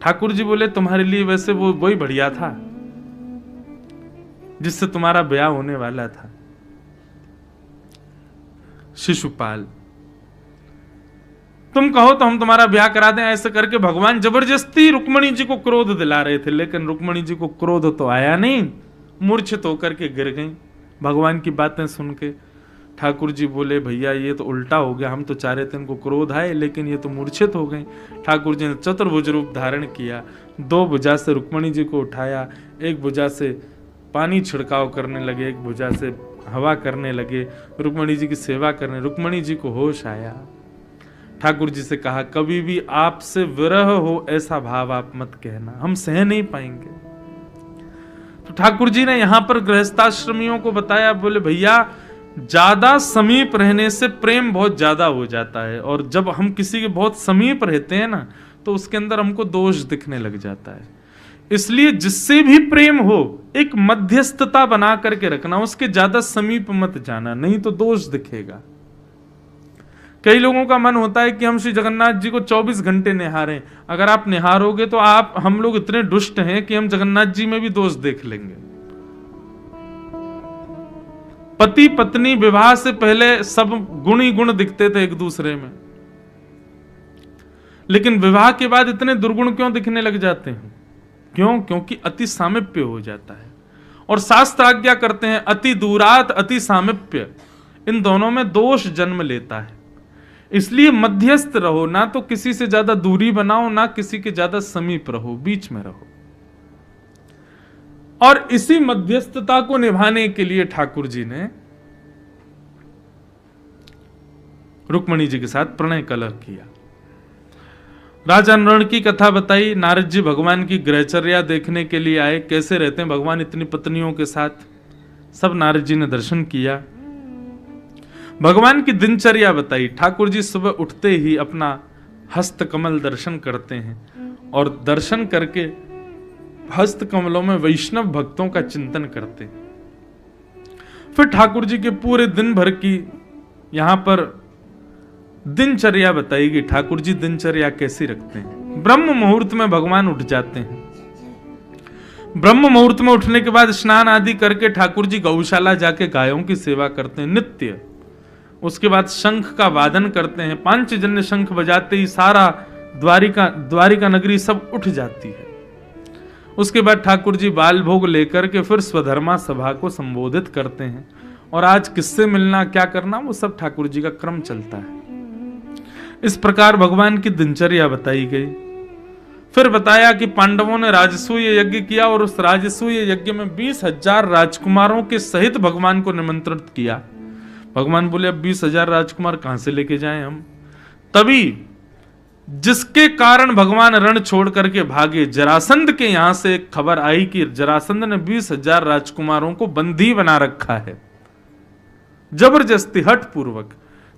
ठाकुर जी बोले तुम्हारे लिए वैसे वो वही बढ़िया था जिससे तुम्हारा ब्याह होने वाला था, शिशुपाल। तुम कहो तो हम तुम्हारा ब्याह करा दें। ऐसे करके भगवान जबरदस्ती रुक्मणी जी को क्रोध दिला रहे थे, लेकिन रुक्मणी जी को क्रोध तो आया नहीं, मूर्छित होकर के गिर गई भगवान की बातें सुन के। ठाकुर जी बोले भैया ये तो उल्टा हो गया, हम तो चाह रहे थे इनको क्रोध आए लेकिन ये तो मूर्छित हो गए। ठाकुर जी ने चतुर्भुज रूप धारण किया, 2 भुजा से रुक्मणी जी को उठाया, 1 भुजा से पानी छिड़काव करने लगे, 1 भुजा से हवा करने लगे, रुक्मणी जी की सेवा करने। रुक्मणी जी को होश आया, ठाकुर जी से कहा कभी भी आपसे विरह हो ऐसा भाव आप मत कहना, हम सह नहीं पाएंगे। तो ठाकुर जी ने यहां पर गृहस्थाश्रमियों को बताया, बोले भैया ज्यादा समीप रहने से प्रेम बहुत ज्यादा हो जाता है, और जब हम किसी के बहुत समीप रहते हैं ना तो उसके अंदर हमको दोष दिखने लग जाता है। इसलिए जिससे भी प्रेम हो एक मध्यस्थता बना करके रखना, उसके ज्यादा समीप मत जाना, नहीं तो दोष दिखेगा। कई लोगों का मन होता है कि हम श्री जगन्नाथ जी को 24 घंटे निहारें। अगर आप निहारोगे तो हम लोग इतने दुष्ट हैं कि हम जगन्नाथ जी में भी दोष देख लेंगे। पति पत्नी विवाह से पहले सब गुण ही गुण दिखते थे एक दूसरे में, लेकिन विवाह के बाद इतने दुर्गुण क्यों दिखने लग जाते हैं? क्यों? क्योंकि अति सामिप्य हो जाता है। और शास्त्र आज्ञा करते हैं अति दूरात अति सामिप्य, इन दोनों में दोष जन्म लेता है। इसलिए मध्यस्थ रहो, ना तो किसी से ज्यादा दूरी बनाओ, ना किसी के ज्यादा समीप रहो, बीच में रहो। और इसी मध्यस्थता को निभाने के लिए ठाकुर जी ने रुक्मणी जी के साथ प्रणय कलह किया। राजा नरण की कथा बताई, नारद जी भगवान की ग्रहचर्या देखने के लिए आए, कैसे रहते हैं भगवान इतनी पत्नियों के साथ, सब नारद जी ने दर्शन किया। भगवान की दिनचर्या बताई। ठाकुर जी सुबह उठते ही अपना हस्त कमल दर्शन करते हैं और दर्शन करके हस्त कमलों में वैष्णव भक्तों का चिंतन करते हैं। फिर ठाकुर जी के पूरे दिन भर की यहां पर दिनचर्या बताएगी। ठाकुर जी दिनचर्या कैसी रखते हैं? ब्रह्म मुहूर्त में भगवान उठ जाते हैं। ब्रह्म मुहूर्त में उठने के बाद स्नान आदि करके ठाकुर जी गौशाला जाके गायों की सेवा करते हैं नित्य। उसके बाद शंख का वादन करते हैं। पांचजन्य शंख बजाते ही सारा द्वारिका नगरी सब उठ जाती है। उसके बाद ठाकुर जी बाल भोग लेकर के फिर स्वधर्मा सभा को संबोधित करते हैं, और आज किससे मिलना क्या करना वो सब ठाकुर जी का क्रम चलता है। इस प्रकार भगवान की दिनचर्या बताई गई। फिर बताया कि पांडवों ने राजसूय यज्ञ किया और उस राजसूय यज्ञ में 20,000 राजकुमारों के सहित भगवान को निमंत्रित किया। भगवान बोले अब 20,000 राजकुमार कहां से लेके जाएं हम? तभी जिसके कारण भगवान रण छोड़ करके भागे, जरासंध के यहां से एक खबर आई कि जरासंध ने 20,000 राजकुमारों को बंदी बना रखा है, जबरदस्ती हठ पूर्वक।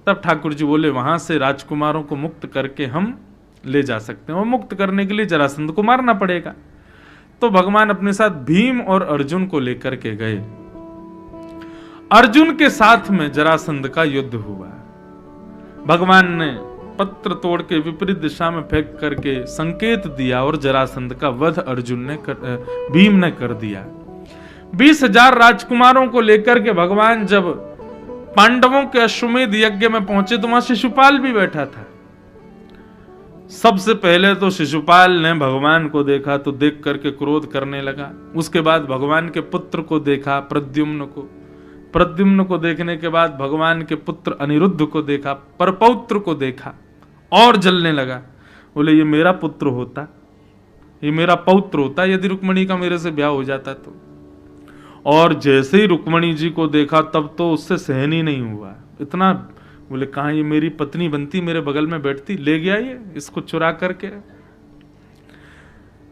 तब ठाकुर जी बोले वहां से राजकुमारों को मुक्त करके हम ले जा सकते हैं, और मुक्त करने के लिए जरासंध को मारना पड़ेगा। तो भगवान अपने साथ भीम और अर्जुन को लेकर के गए। अर्जुन के साथ में जरासंध का युद्ध हुआ। भगवान ने पत्र तोड़ के विपरीत दिशा में फेंक करके संकेत दिया और जरासंध का वध भीम ने कर दिया। 20,000 राजकुमारों को लेकर के भगवान जब पांडवों के अश्वमेध यज्ञ में पहुंचे तो वहां शिशुपाल भी बैठा था। सबसे पहले तो शिशुपाल ने भगवान को देखा तो देख करके क्रोध करने लगा। उसके बाद भगवान के पुत्र को देखा, प्रद्युम्न को देखने के बाद भगवान के पुत्र अनिरुद्ध को देखा, परपौत्र को देखा और जलने लगा। बोले ये मेरा पुत्र होता, ये मेरा पौत्र होता यदि रुक्मणी का मेरे से ब्याह हो जाता तो। और जैसे ही रुक्मणी जी को देखा तब तो उससे सहन ही नहीं हुआ। इतना बोले कहां ये मेरी पत्नी बनती, मेरे बगल में बैठती, ले गया ये इसको चुरा करके।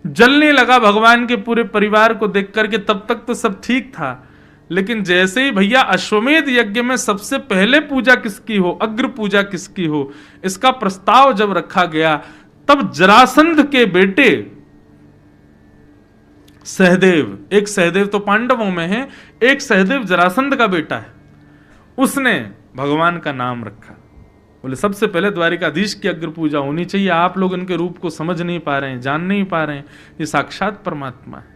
जलने लगा भगवान के पूरे परिवार को देख करके। तब तक तो सब ठीक था, लेकिन जैसे ही भैया अश्वमेध यज्ञ में सबसे पहले पूजा किसकी हो, अग्र पूजा किसकी हो, इसका प्रस्ताव जब रखा गया तब जरासंध के बेटे सहदेव, एक सहदेव तो पांडवों में है, एक सहदेव जरासंध का बेटा है, उसने भगवान का नाम रखा। बोले सबसे पहले द्वारिकाधीश की अग्र पूजा होनी चाहिए। आप लोग इनके रूप को समझ नहीं पा रहे हैं, जान नहीं पा रहे हैं, ये साक्षात परमात्मा है।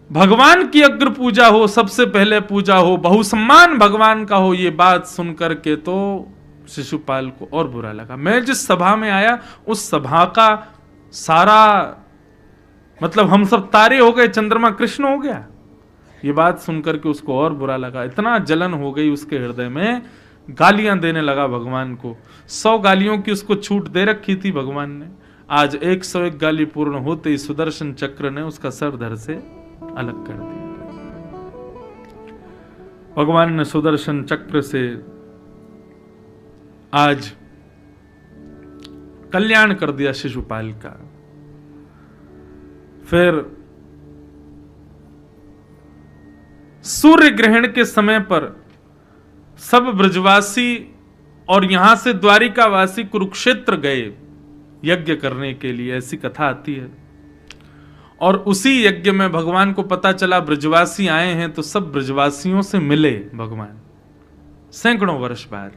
भगवान की अग्र पूजा हो, सबसे पहले पूजा हो, बहुसम्मान भगवान का हो, ये बात सुन करके तो शिशुपाल को और बुरा लगा। मैं जिस सभा में आया उस सभा का सारा मतलब हम सब तारे हो गए, चंद्रमा कृष्ण हो गया। ये बात सुनकर के उसको और बुरा लगा, इतना जलन हो गई उसके हृदय में, गालियां देने लगा भगवान को। 100 गालियों की उसको छूट दे रखी थी भगवान ने। आज 101 गाली पूर्ण होते ही सुदर्शन चक्र ने उसका सर धड़ से अलग कर दिया। भगवान ने सुदर्शन चक्र से आज कल्याण कर दिया शिशुपाल का। फिर सूर्य ग्रहण के समय पर सब ब्रजवासी और यहां से द्वारिकावासी कुरुक्षेत्र गए यज्ञ करने के लिए, ऐसी कथा आती है। और उसी यज्ञ में भगवान को पता चला ब्रजवासी आए हैं, तो सब ब्रजवासियों से मिले भगवान सैकड़ों वर्ष बाद।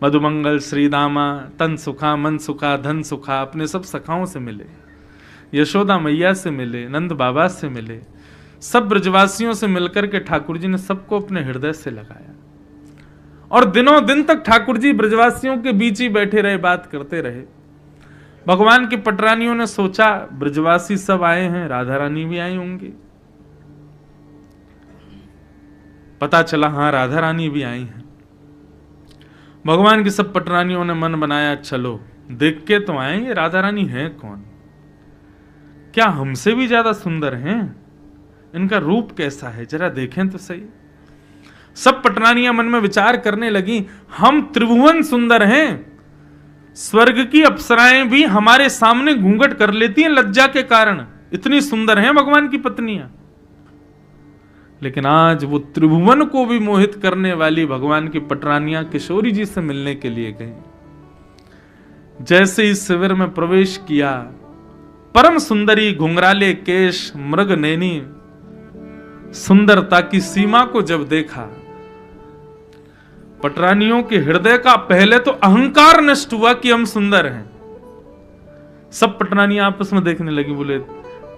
मधुमंगल, श्रीदामा, तन सुखा, मन सुखा, धन सुखा, अपने सब सखाओं से मिले, यशोदा मैया से मिले, नंद बाबा से मिले, सब ब्रजवासियों से मिलकर के ठाकुर जी ने सबको अपने हृदय से लगाया। और दिनों दिन तक ठाकुर जी ब्रजवासियों के बीच ही बैठे रहे, बात करते रहे। भगवान की पटरानियों ने सोचा ब्रजवासी सब आए हैं, राधा रानी भी आई होंगी। पता चला हाँ राधा रानी भी आई हैं। भगवान की सब पटरानियों ने मन बनाया, चलो देख के तो आए ये राधा रानी है कौन, क्या हमसे भी ज्यादा सुंदर हैं, इनका रूप कैसा है, जरा देखें तो सही। सब पटरानियां मन में विचार करने लगी, हम त्रिभुवन सुंदर हैं, स्वर्ग की अप्सराएं भी हमारे सामने घूंघट कर लेती हैं लज्जा के कारण, इतनी सुंदर हैं भगवान की पत्नियां। लेकिन आज वो त्रिभुवन को भी मोहित करने वाली भगवान की पटरानियां किशोरी जी से मिलने के लिए गई। जैसे इस शिविर में प्रवेश किया, परम सुंदरी घुंघराले केश, मृग नैनी सुंदरता की सीमा को जब देखा, पटरानियों के हृदय का पहले तो अहंकार नष्ट हुआ कि हम सुंदर हैं। सब पटरानियां आपस में देखने लगी, बोले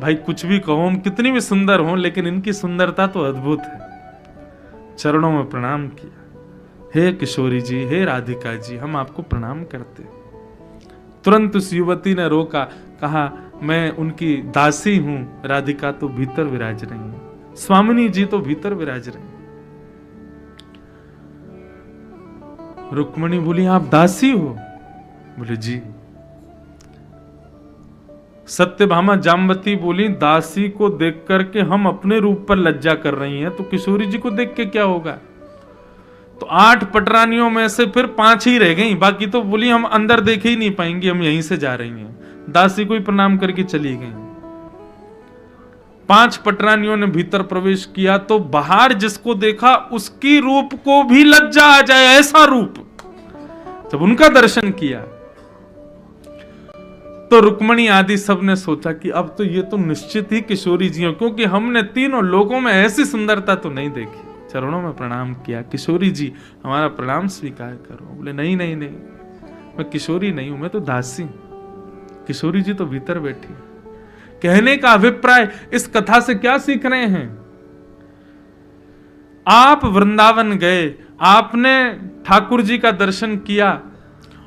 भाई कुछ भी कहो, हम कितनी भी सुंदर हों, लेकिन इनकी सुंदरता तो अद्भुत है। चरणों में प्रणाम किया, हे किशोरी जी, हे राधिका जी, हम आपको प्रणाम करते। तुरंत उस युवती ने रोका, कहा मैं उनकी दासी हूं, राधिका तो भीतर विराज रही है, स्वामिनी जी तो भीतर विराज रही है। रुक्मणी बोली आप दासी हो? बोले जी। सत्यभामा जाम्बती बोली दासी को देख करके हम अपने रूप पर लज्जा कर रही हैं, तो किशोरी जी को देख के क्या होगा। तो 8 पटरानियों में से फिर 5 ही रह गई, बाकी तो बोली हम अंदर देख ही नहीं पाएंगे, हम यहीं से जा रही हैं। दासी को ही प्रणाम करके चली गई। 5 पटरानियों ने भीतर प्रवेश किया तो बाहर जिसको देखा उसकी रूप को भी लज्जा आ जाए, ऐसा रूप। जब उनका दर्शन किया तो रुक्मणी आदि सब ने सोचा कि अब तो ये तो निश्चित ही किशोरी जी हो, क्योंकि हमने तीनों लोगों में ऐसी सुंदरता तो नहीं देखी। चरणों में प्रणाम किया, किशोरी जी हमारा प्रणाम स्वीकार करो। बोले नहीं नहीं नहीं, मैं किशोरी नहीं हूं, मैं तो दासी। किशोरी जी तो भीतर बैठी। कहने का अभिप्राय इस कथा से क्या सीख रहे हैं? आप वृंदावन गए, आपने ठाकुर जी का दर्शन किया,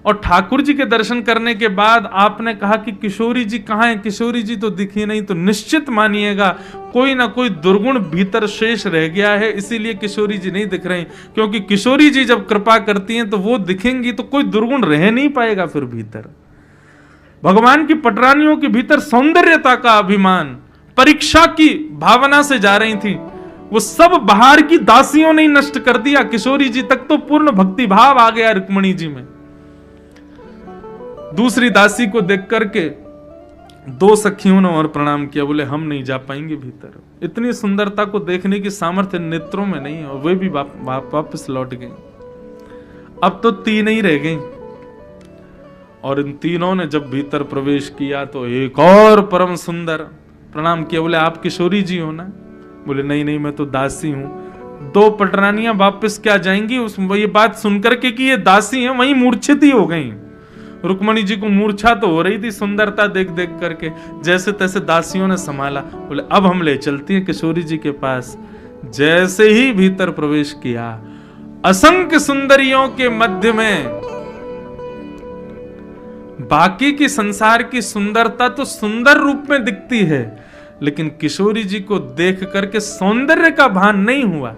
और ठाकुर जी के दर्शन करने के बाद आपने कहा कि किशोरी जी कहां है, किशोरी जी तो दिखी नहीं, तो निश्चित मानिएगा कोई ना कोई दुर्गुण भीतर शेष रह गया है, इसीलिए किशोरी जी नहीं दिख रही। क्योंकि किशोरी जी जब कृपा करती हैं तो वो दिखेंगी तो कोई दुर्गुण रह नहीं पाएगा फिर भीतर। भगवान की पटरानियों के भीतर सौंदर्यता का अभिमान, परीक्षा की भावना से जा रही थी, वो सब बाहर की दासियों ने नष्ट कर दिया। किशोरी जी तक तो पूर्ण भक्ति भाव आ गया रुक्मणी जी में। दूसरी दासी को देख करके 2 सखियों ने और प्रणाम किया, बोले हम नहीं जा पाएंगे भीतर, इतनी सुंदरता को देखने की सामर्थ्य नेत्रों में नहीं है, और वे भी वापस लौट गई। अब तो 3 ही रह गई, और इन तीनों ने जब भीतर प्रवेश किया तो एक और परम सुंदर प्रणाम किया, बोले आप किशोरी जी हो ना? बोले नहीं नहीं, मैं तो दासी हूं। 2 पटरानियां वापस क्या जाएंगी उस ये बात सुनकर के कि ये दासी हैं, वहीं मूर्छित ही हो गई। रुक्मणी जी को मूर्छा तो हो रही थी सुंदरता देख देख करके, जैसे तैसे दासियों ने संभाला। बोले अब हम ले चलती हैं किशोरी जी के पास। जैसे ही भीतर प्रवेश किया, असंख्य सुंदरियों के मध्य में बाकी की संसार की सुंदरता तो सुंदर रूप में दिखती है, लेकिन किशोरी जी को देख करके सौंदर्य का भान नहीं हुआ।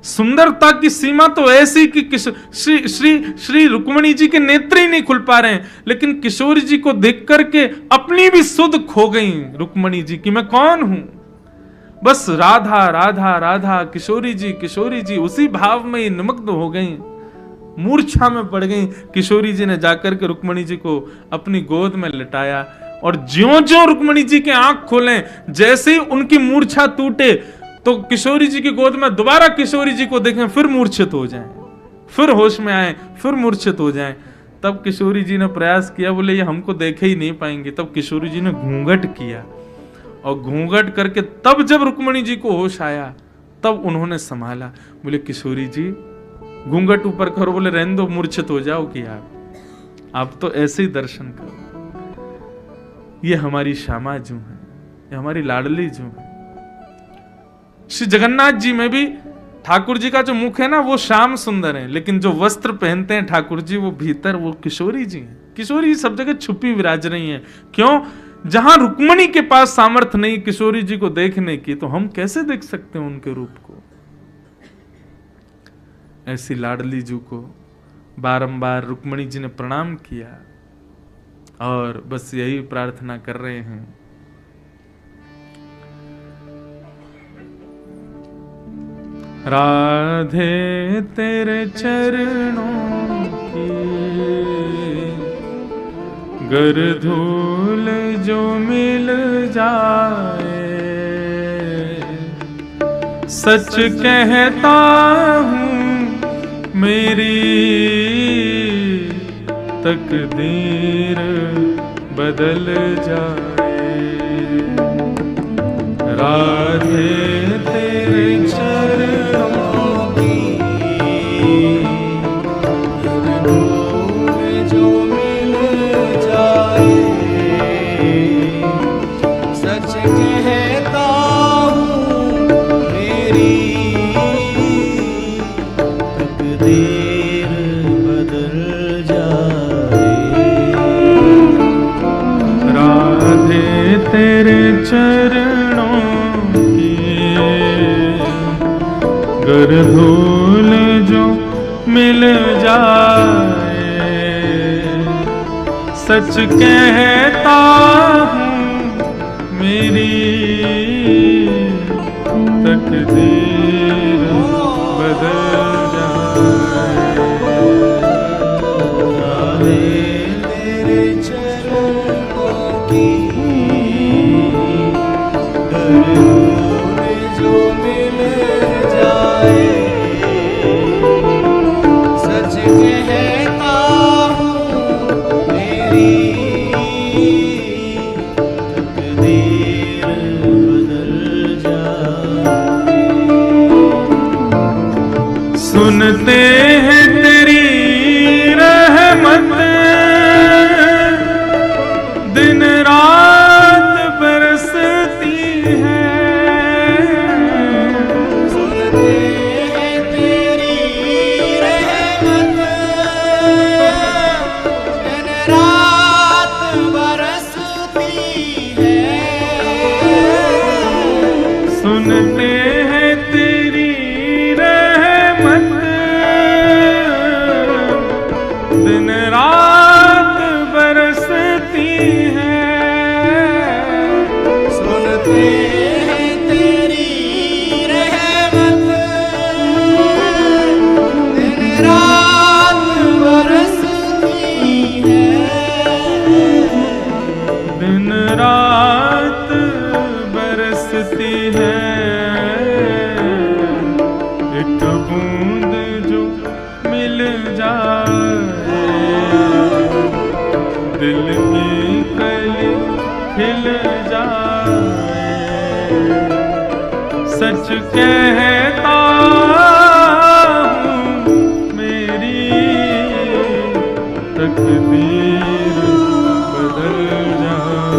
सुंदरता की सीमा तो ऐसी कि श्री रुक्मिणी जी के नेत्र ही नहीं खुल पा रहे हैं, लेकिन किशोरी जी को देख करके अपनी भी सुध खो गई रुक्मिणी जी कि मैं कौन हूं। बस राधा राधा राधा, किशोरी जी उसी भाव में निमग्न हो गई, मूर्छा में पड़ गई। किशोरी जी ने जाकर के रुक्मिणी जी को अपनी गोद में लिटाया, और ज्यों-ज्यों रुक्मिणी जी के आंख खोले, जैसे ही उनकी मूर्छा टूटे तो किशोरी जी की गोद में दोबारा किशोरी जी को देखें, फिर मूर्छित हो जाएं, फिर होश में आए, फिर मूर्छित हो जाएं। तब किशोरी जी ने प्रयास किया, बोले ये हमको देखे ही नहीं पाएंगे। तब किशोरी जी ने घूंघट किया, और घूंघट करके तब जब रुक्मिणी जी को होश आया तब उन्होंने संभाला। बोले किशोरी जी घूंघट ऊपर करो। बोले रहने दो, मूर्छित हो जाओगी आप तो ऐसे ही दर्शन करो। ये हमारी श्यामा जू है, ये हमारी लाडली जू है। श्री जगन्नाथ जी में भी ठाकुर जी का जो मुख है ना वो श्याम सुंदर है, लेकिन जो वस्त्र पहनते हैं ठाकुर जी वो भीतर वो किशोरी जी हैं। किशोरी जी सब जगह छुपी विराज रही हैं। क्यों? जहां रुक्मिणी के पास सामर्थ्य नहीं किशोरी जी को देखने की, तो हम कैसे देख सकते हैं उनके रूप को। ऐसी लाडली जू को बारंबार रुक्मिणी जी ने प्रणाम किया, और बस यही प्रार्थना कर रहे हैं, राधे तेरे चरणों की गर धूल जो मिल जाए, सच कहता हूँ मेरी तकदीर बदल जाए। राधे तेरे चरणों की जो मिल जाए, सच कहता हूँ मेरी तकदीर बदल जाए। राधे तेरे चरणों गर धूल जो मिल जाए, सच कहता हूँ मेरी तकदीर बदल जाए। तेरे चरणों की गर धूल जो मिल जाए, सच कहता हूँ मेरी तकदीर बदल जाए। सुनते हैं तेरी रहमत दिन रात बरसती है, सुनते हैं तेरी रहमत दिन रात बरसती है, सुनते हैं तेरी रहमत दिन रात बरसती है, दिन रात बरसती है। एक बूंद जो मिल जाए, दिल की कली खिल जाए, सच कहता हूँ मेरी तकदीर बदल जाए।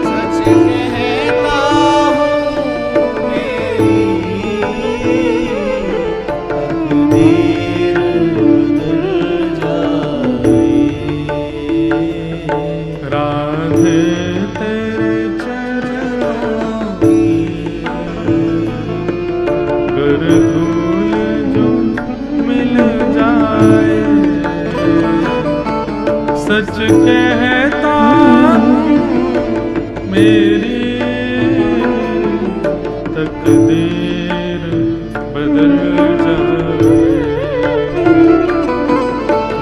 सच कहता मेरी तकदीर बदल जाए।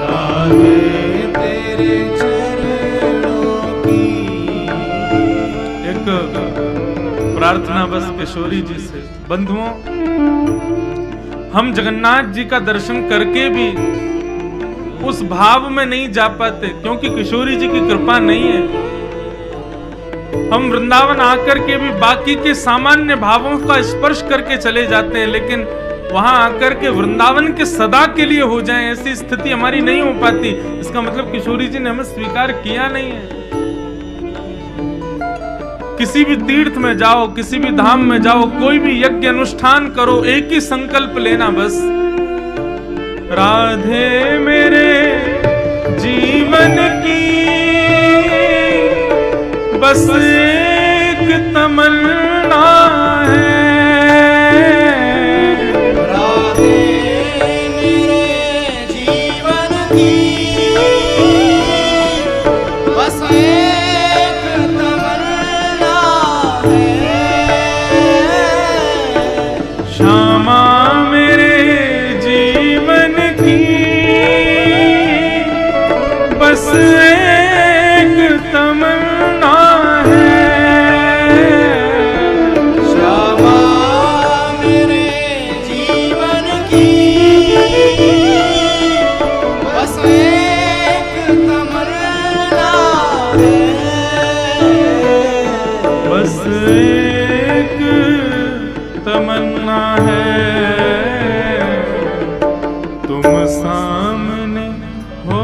राधे तेरे चरणों की। एक प्रार्थना बस किशोरी जी से। बंधुओं, हम जगन्नाथ जी का दर्शन करके भी उस भाव में नहीं जा पाते क्योंकि किशोरी जी की कृपा नहीं है। हम वृंदावन आकर के भी बाकी के सामान्य भावों का स्पर्श करके चले जाते हैं, लेकिन वहां आकर के वृंदावन के सदा के लिए हो जाएं ऐसी स्थिति हमारी नहीं हो पाती। इसका मतलब किशोरी जी ने हमें स्वीकार किया नहीं है। किसी भी तीर्थ में जाओ, किसी भी धाम में जाओ, कोई भी यज्ञ अनुष्ठान करो, एक ही संकल्प लेना बस, राधे मेरे जीवन की बस एक तमन्ना है। राधे मेरे जीवन की बस एक तमन्ना है। श्यामा मेरे जीवन की बस एक तमन्ना है। श्यामा मेरे जीवन की बस एक तमन्ना है। बस एक तमन्ना है, तुम सामने हो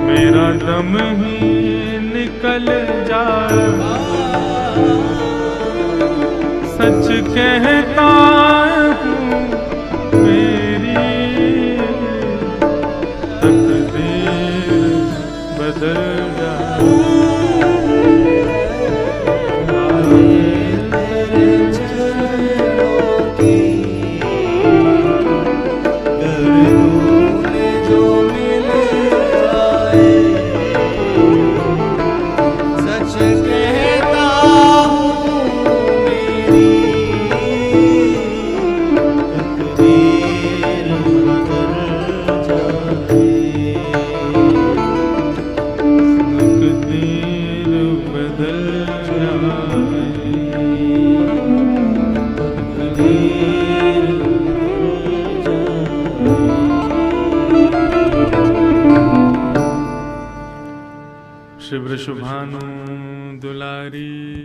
मेरा दम ही निकल जाए। सच कहता हूँ मेरी तकदीर बदल जाए। शिव शुभानु दुलारी।